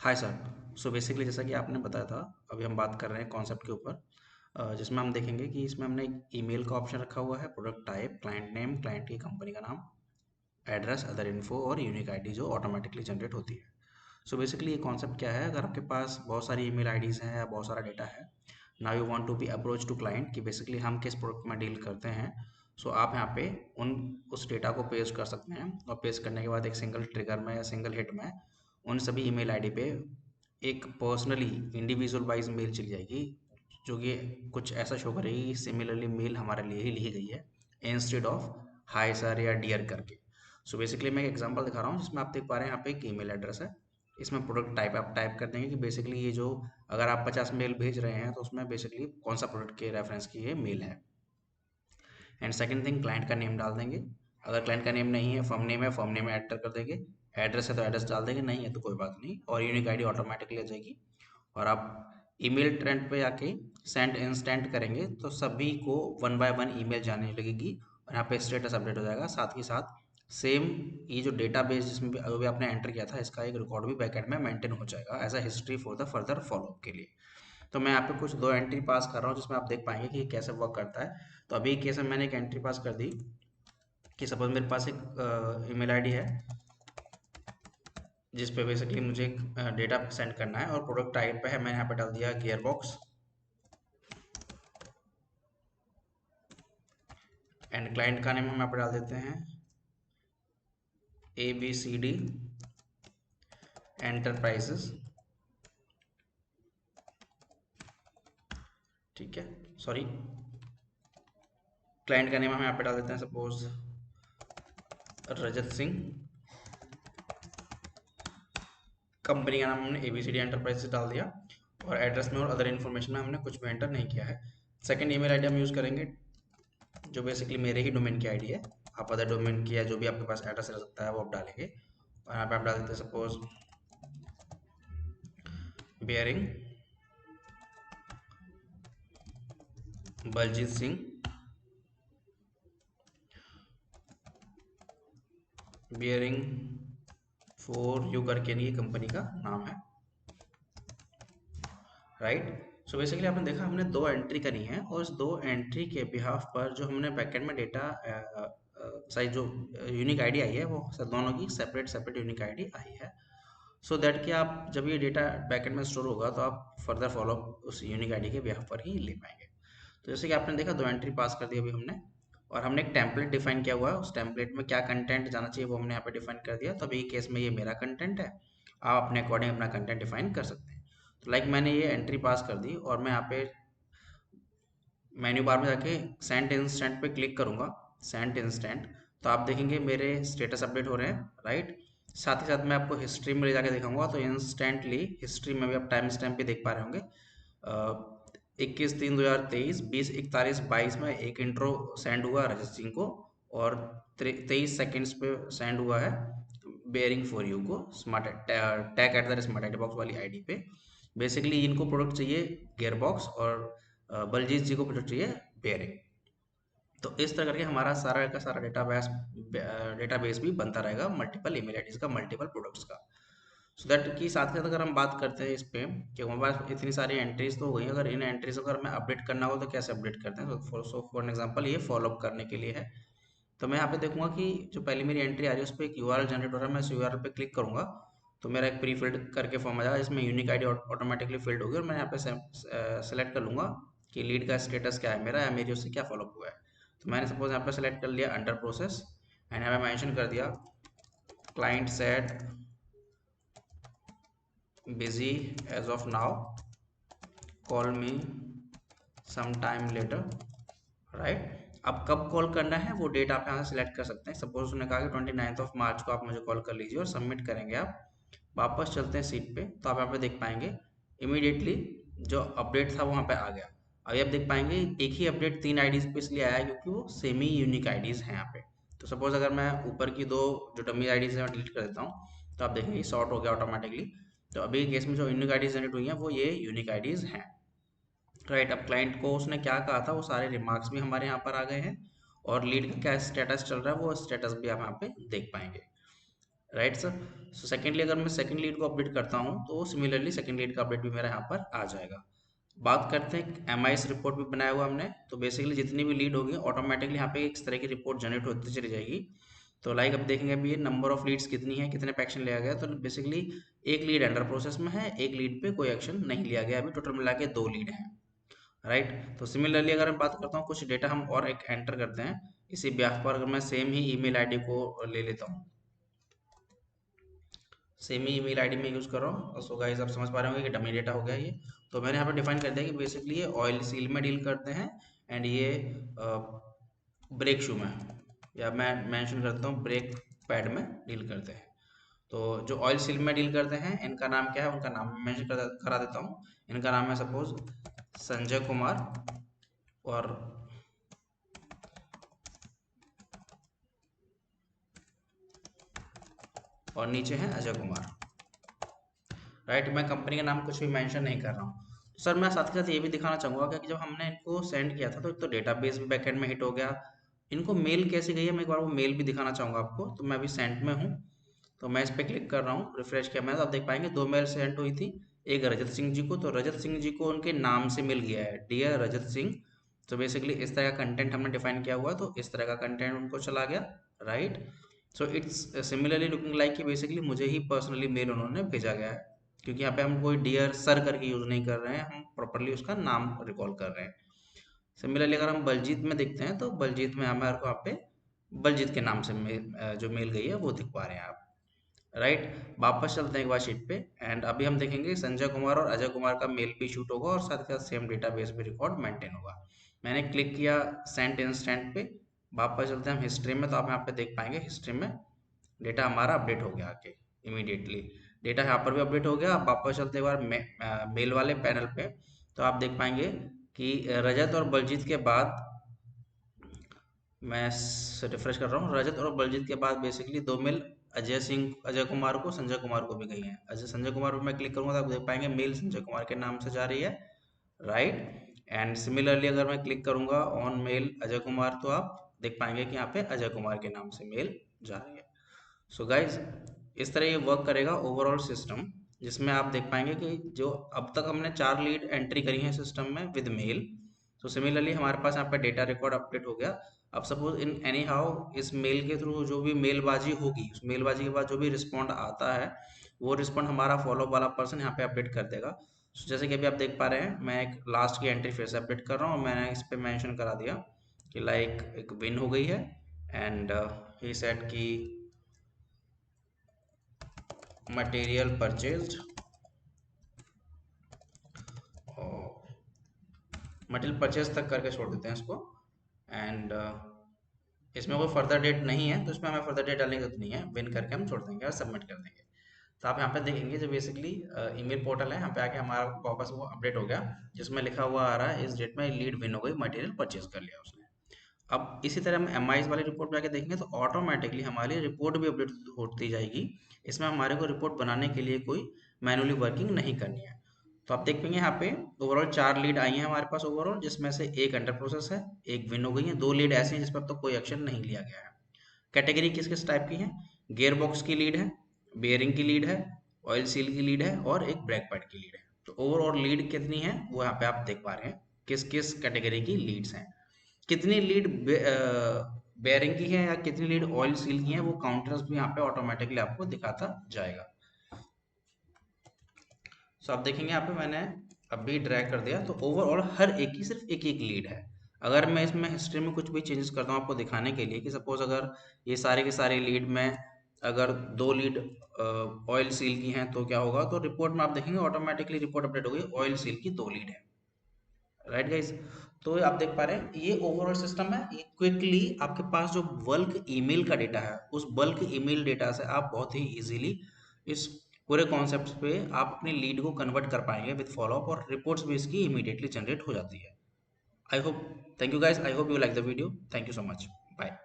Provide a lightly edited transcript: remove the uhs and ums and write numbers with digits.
Hi sir. So basically जैसा कि आपने बताया था, अभी हम बात कर रहे हैं कॉन्सेप्ट के ऊपर, जिसमें हम देखेंगे कि इसमें हमने एक ईमेल का ऑप्शन रखा हुआ है, product type, client name, client की कंपनी का नाम, एड्रेस, अदर इन्फो और यूनिक आईडी जो ऑटोमेटिकली जनरेट होती है। सो बेसिकली ये कॉन्सेप्ट क्या है, अगर आपके पास बहुत सारी ईमेल आईडीज़ हैं या बहुत सारा डेटा है, now you want to be approach to client कि बेसिकली हम किस प्रोडक्ट में डील करते हैं। सो आप यहाँ पे उन उस डेटा को पेस्ट कर सकते हैं और पेस्ट करने के बाद एक सिंगल ट्रिगर में या सिंगल हिट में उन सभी ईमेल आईडी पे एक पर्सनली इंडिविजुअल वाइज मेल चली जाएगी, जो कि कुछ ऐसा शो करेगी सिमिलरली मेल हमारे लिए ही लिखी गई है इंस्टेड ऑफ हाय सर या डियर करके। सो बेसिकली मैं एक एग्जांपल दिखा रहा हूँ जिसमें आप देख पा रहे हैं यहाँ पे एक ईमेल एड्रेस है, इसमें प्रोडक्ट टाइप आप टाइप कर देंगे कि बेसिकली ये जो अगर आप 50 मेल भेज रहे हैं तो उसमें बेसिकली कौन सा प्रोडक्ट के रेफरेंस की ये मेल है। एंड सेकंड थिंग, क्लाइंट का नेम डाल देंगे। अगर क्लाइंट का नेम नहीं है, फर्म नेम एंटर कर देंगे। एड्रेस है तो एड्रेस डाल देंगे, नहीं है तो कोई बात नहीं, और यूनिक आईडी ऑटोमेटिकली आ जाएगी। और आप ईमेल ट्रेंड पे आके सेंड इंस्टेंट करेंगे तो सभी को वन बाय वन ईमेल जाने लगेगी और यहाँ पे स्टेटस अपडेट हो जाएगा। साथ ही साथ सेम ये जो डेटाबेस जिसमें भी अभी आपने एंटर किया था, इसका एक रिकॉर्ड भी बैकएंड में मेंटेन हो जाएगा as a history for the further follow up के लिए। तो मैं यहाँ पे कुछ दो एंट्री पास कर रहा हूँ जिसमें आप देख पाएंगे कि ये कैसे वर्क करता है। तो अभी केस में मैंने एक एंट्री पास कर दी कि सपोज मेरे पास एक ईमेल आईडी है जिस पे बेसिकली मुझे एक डेटा सेंड करना है और प्रोडक्ट टाइप पे है, मैंने यहाँ पे डाल दिया गियर बॉक्स। एंड क्लाइंट का नेम हम यहाँ पे डाल देते हैं ABCD एंटरप्राइजेस। ठीक है, सॉरी, क्लाइंट का नेम हम यहाँ पे डाल देते हैं सपोज रजत सिंह। कंपनी का नाम हमने ABCD एंटरप्राइजेस डाल दिया और एड्रेस में और अदर इन्फॉर्मेशन में हमने कुछ भी एंटर नहीं किया है। सेकंड ईमेल आईडी हम यूज़ करेंगे जो बेसिकली मेरे ही डोमेन की आईडी है। आप अदर डोमेन की या जो भी आपके पास एड्रेस रह सकता है वो आप डालेंगे। और यहाँ पे आप डाल देते हैं suppose bearing Baljit Singh, bearing for you करके ये कंपनी का नाम है, राइट। सो बेसिकली आपने देखा हमने दो एंट्री करी है और इस दो एंट्री के बिहाफ पर जो हमने बैकएंड में डेटा साइज जो यूनिक आईडी आई है वो दोनों की सेपरेट सेपरेट यूनिक आईडी आई है। सो दैट कि आप जब ये डेटा बैकएंड में स्टोर होगा तो आप फर्दर फॉलोअप उस यूनिक आईडी के बिहाफ पर ही ले पाएंगे। तो जैसे कि आपने देखा दो एंट्री पास कर दी अभी हमने, और हमने एक टेम्पलेट डिफाइन किया हुआ है, उस टेम्पलेट में क्या कंटेंट जाना चाहिए वो हमने यहाँ पे डिफाइन कर दिया। तो अभी केस में ये मेरा कंटेंट है, आप अपने अकॉर्डिंग अपना कंटेंट डिफाइन कर सकते हैं। तो लाइक मैंने ये एंट्री पास कर दी और मैं यहाँ पे मेन्यू बार में जाके सेंड इंस्टेंट पे क्लिक करूंगा, सेंड इंस्टेंट, तो आप देखेंगे मेरे स्टेटस अपडेट हो रहे हैं, राइट। साथ ही साथ मैं आपको हिस्ट्री में ले जाके दिखाऊंगा तो इंस्टेंटली हिस्ट्री में भी आप टाइम स्टैम्प भी देख पा रहे होंगे। 21/3/2023 20:41:22 में एक इंट्रो सेंड हुआ रजत सिंह को और 23 सेकेंड्स पे सेंड हुआ है बेयरिंग फॉर यू को smart tag at the smart ID box वाली आईडी पे। बेसिकली इनको प्रोडक्ट चाहिए गियर बॉक्स और बलजीत जी को प्रोडक्ट चाहिए बेयरिंग। तो इस तरह करके हमारा सारा का सारा डेटाबेस भी बनता रहेगा मल्टीपल ईमेल आईडीज का, मल्टीपल प्रोडक्ट्स का। सो दैट कि साथ ही साथ अगर हम बात करते हैं इस पे कि हमारे पास इतनी सारी एंट्रीज तो हो गई, अगर इन एंट्रीज को अगर हमें अपडेट करना हो तो कैसे अपडेट करते हैं। सो फॉर एग्जांपल ये फॉलोअप करने के लिए है। तो मैं यहाँ पे देखूंगा कि जो पहली मेरी एंट्री आ रही है उस पर एक यूआरएल जनरेट हो रहा है, मैं इस यूआरएल पे क्लिक करूंगा तो मेरा एक प्री फिल्ड करके फॉर्म आ जाएगा जिसमें यूनिक आईडी ऑटोमेटिकली फिल्ड होगी और मैं यहाँ पे सेलेक्ट कर लूंगा कि लीड का स्टेटस क्या है मेरा या मेरी उससे क्या फॉलोअप हुआ है। तो मैंने सपोज यहाँ पे सेलेक्ट कर लिया अंडर प्रोसेस एंड यहाँ पे मेंशन कर दिया client said busy as of now, call me some time later, right. अब कब कॉल करना है वो डेट आप यहाँ से सिलेक्ट कर सकते हैं। सपोज उसने कहा कि 29 मार्च को आप मुझे कॉल कर लीजिए और सबमिट करेंगे आप। वापस चलते हैं सीट पे तो आप यहाँ पे देख पाएंगे इमीडिएटली जो अपडेट था वो वहाँ पे आ गया। अभी आप देख पाएंगे एक ही अपडेट 3 आईडीज पे इसलिए आया है क्योंकि वो सेमी यूनिक आईडीज हैं यहाँ पे। तो सपोज अगर मैं ऊपर की दो जो डमी आईडीज हैं डिलीट कर देता हूँ तो आप देखेंगे सॉर्ट हो गया ऑटोमेटिकली। तो अभी केस में जो यूनिक आईडीज जनरेट हुई हैं वो ये यूनिक आईडीज हैं, राइट। अब क्लाइंट को उसने क्या कहा था वो सारे रिमार्क्स भी हमारे यहाँ पर आ गए हैं और लीड का क्या स्टेटस चल रहा है वो स्टेटस भी आप यहाँ पे देख पाएंगे, राइट सर। सो सेकेंडली अगर मैं सेकेंड लीड को अपडेट करता हूँ तो सिमिलरली सेकेंड लीड का अपडेट भी मेरा यहाँ पर आ जाएगा। बात करते हैं एम आई रिपोर्ट भी बनाया हुआ हमने, तो बेसिकली जितनी भी लीड होगी ऑटोमेटिकली यहाँ पे इस तरह की रिपोर्ट जनरेट होती चली जाएगी। तो लाइक अब देखेंगे अभी ये नंबर ऑफ लीड्स कितनी है, कितने पे एक्शन लिया गया, तो बेसिकली एक लीड अंडर प्रोसेस में है, एक लीड पे कोई एक्शन नहीं लिया गया, अभी टोटल मिला के 2 लीड हैं। राइट। तो सिमिलरली अगर मैं बात करता हूँ कुछ डेटा हम और एक एंटर करते हैं इसी ब्याह पर, अगर मैं सेम ही ईमेल आईडी को ले लेता हूँ, सेम ही ईमेल आईडी में यूज़ कर रहा हूँ। सो गाइस आप समझ पा रहे होंगे कि डमी डेटा हो गया ये। तो मैंने यहाँ पर डिफाइन कर दिया कि बेसिकली ये ऑयल सील में डील करते हैं एंड ये ब्रेक शू में, या मैं मेंशन करता हूँ ब्रेक पैड में डील करते हैं। तो जो ऑयल सील में डील करते हैं इनका नाम क्या है, उनका नाम मेंशन करा देता हूँ। इनका नाम है सपोज संजय कुमार, और नीचे है अजय कुमार। राइट। मैं कंपनी का नाम कुछ भी मेंशन नहीं कर रहा हूँ। सर मैं साथ के साथ ये भी दिखाना चाहूँगा कि जब हमने इनको सेंड किया था तो एक तो डेटाबेस भी बैकएंड में हिट हो गया, इनको मेल कैसे गई है मैं एक बार वो मेल भी दिखाना चाहूँगा आपको। तो मैं अभी सेंड में हूँ, तो मैं इस पर क्लिक कर रहा हूँ, रिफ्रेश किया मैं तो आप देख पाएंगे 2 मेल सेंड हुई थी। एक रजत सिंह जी को, तो रजत सिंह जी को उनके नाम से मिल गया है, डियर रजत सिंह। तो बेसिकली इस तरह का कंटेंट हमने डिफाइन किया हुआ है, तो इस तरह का कंटेंट उनको चला गया। Right. So it's similarly looking like कि बेसिकली मुझे ही पर्सनली मेल उन्होंने भेजा गया है, क्योंकि यहाँ पे हम कोई डियर सर करके यूज़ नहीं कर रहे हैं, हम प्रॉपरली उसका नाम रिकॉल कर रहे हैं। सिमिलरली अगर हम बलजीत में देखते हैं तो बलजीत में हमारे को यहाँ पे बलजीत के नाम से जो मेल गई है वो दिख पा रहे हैं आप। राइट। वापस चलते हैं एक बार शीट पे एंड अभी हम देखेंगे संजय कुमार और अजय कुमार का मेल भी शूट होगा और साथ ही साथ सेम डेटाबेस भी रिकॉर्ड मेंटेन होगा। मैंने क्लिक किया सेंट इंस्टेंट पे। वापस चलते हैं हम हिस्ट्री में, तो आप यहाँ पे देख पाएंगे हिस्ट्री में डेटा हमारा अपडेट हो गया आके इमीडिएटली। डेटा यहाँ पर भी अपडेट हो गया। अब वापस चलते एक बार मेल वाले पैनल पे, तो आप देख पाएंगे कि रजत और बलजीत के बाद, मैं रिफ्रेश कर रहा हूँ, रजत और बलजीत के बाद बेसिकली 2 मेल अजय कुमार को संजय कुमार को भी गई हैं। अजय संजय कुमार पर मैं क्लिक करूंगा तो आप देख पाएंगे मेल संजय कुमार के नाम से जा रही है। राइट। एंड सिमिलरली अगर मैं क्लिक करूंगा ऑन मेल अजय कुमार तो आप देख पाएंगे कि यहाँ पे अजय कुमार के नाम से मेल जा रही है। सो गाइज इस तरह ये वर्क करेगा ओवरऑल सिस्टम, जिसमें आप देख पाएंगे कि जो अब तक हमने 4 लीड एंट्री करी है सिस्टम में विद मेल। तो सिमिलरली हमारे पास यहाँ पे डेटा रिकॉर्ड अपडेट हो गया। अब सपोज इन एनी हाउ इस मेल के थ्रू जो भी मेलबाजी होगी, उस मेलबाजी के बाद जो भी रिस्पॉन्ड आता है वो रिस्पॉन्ड हमारा फॉलो वाला पर्सन यहाँ पे अपडेट कर देगा। So, जैसे कि अभी आप देख पा रहे हैं मैं एक लास्ट की एंट्री फिर से अपडेट कर रहा हूँ, मैंने इस पे मेंशन करा दिया कि लाइक एक विन हो गई है एंड ही सेड कि मटेरियल परचेज्ड, मटेरियल परचेज तक करके छोड़ देते हैं इसको। एंड इसमें कोई फर्दर डेट नहीं है तो इसमें हमें फर्दर डेट डालने की जरूरत नहीं है, विन करके हम छोड़ देंगे और सबमिट कर देंगे। तो आप यहाँ पे देखेंगे जो बेसिकली ईमेल पोर्टल है, यहाँ पे आके हमारा वापस वो अपडेट हो गया जिसमें लिखा हुआ आ रहा है इस डेट में लीड विन हो गई, मटेरियल परचेज कर लिया उसने। अब इसी तरह हम एम वाली रिपोर्ट पे आके देखेंगे तो ऑटोमेटिकली हमारी रिपोर्ट भी अपडेट होती जाएगी। इसमें हमारे को रिपोर्ट बनाने के लिए कोई मैनुअली वर्किंग नहीं करनी है। तो आप देख पाएंगे यहाँ पे ओवरऑल 4 लीड आई हैं हमारे पास ओवरऑल, जिसमें से एक अंडर प्रोसेस है, एक विन हो गई है, 2 लीड ऐसी हैं जिस पर अब तक कोई एक्शन नहीं लिया गया है। कैटेगरी किस किस टाइप की है, गियर बॉक्स की लीड है, बेयरिंग की लीड है, ऑयल सील की लीड है और एक ब्रेक पैड की लीड है। तो ओवरऑल लीड कितनी है वो यहाँ पे आप देख पा रहे हैं किस किस कैटेगरी की लीड्स हैं। कितनी लीड बेयरिंग की है या कितनी लीड ऑयल सील की है वो काउंटर्स भी यहाँ पे ऑटोमेटिकली आपको दिखाता जाएगा। सो आप देखेंगे यहाँ पे मैंने अभी ड्रैग कर दिया, तो ओवरऑल हर एक की सिर्फ एक एक लीड है। अगर मैं इसमें हिस्ट्री में कुछ भी चेंजेस करता हूँ आपको दिखाने के लिए कि सपोज अगर ये सारे के सारे लीड में अगर 2 लीड ऑयल सील की हैं तो क्या होगा, तो रिपोर्ट में आप देखेंगे ऑटोमेटिकली रिपोर्ट अपडेट हो गई ऑयल सील की 2 लीड है। Right guys. तो आप देख पा रहे हैं ये ओवरऑल सिस्टम है। ये क्विकली आपके पास जो बल्क ईमेल का डेटा है उस बल्क ईमेल डेटा से आप बहुत ही इजीली इस पूरे कॉन्सेप्ट पे आप अपनी लीड को कन्वर्ट कर पाएंगे विद फॉलोअप, और रिपोर्ट्स भी इसकी इमीडिएटली जनरेट हो जाती है। I hope, thank you guys, I hope you like the video, thank you so much, bye.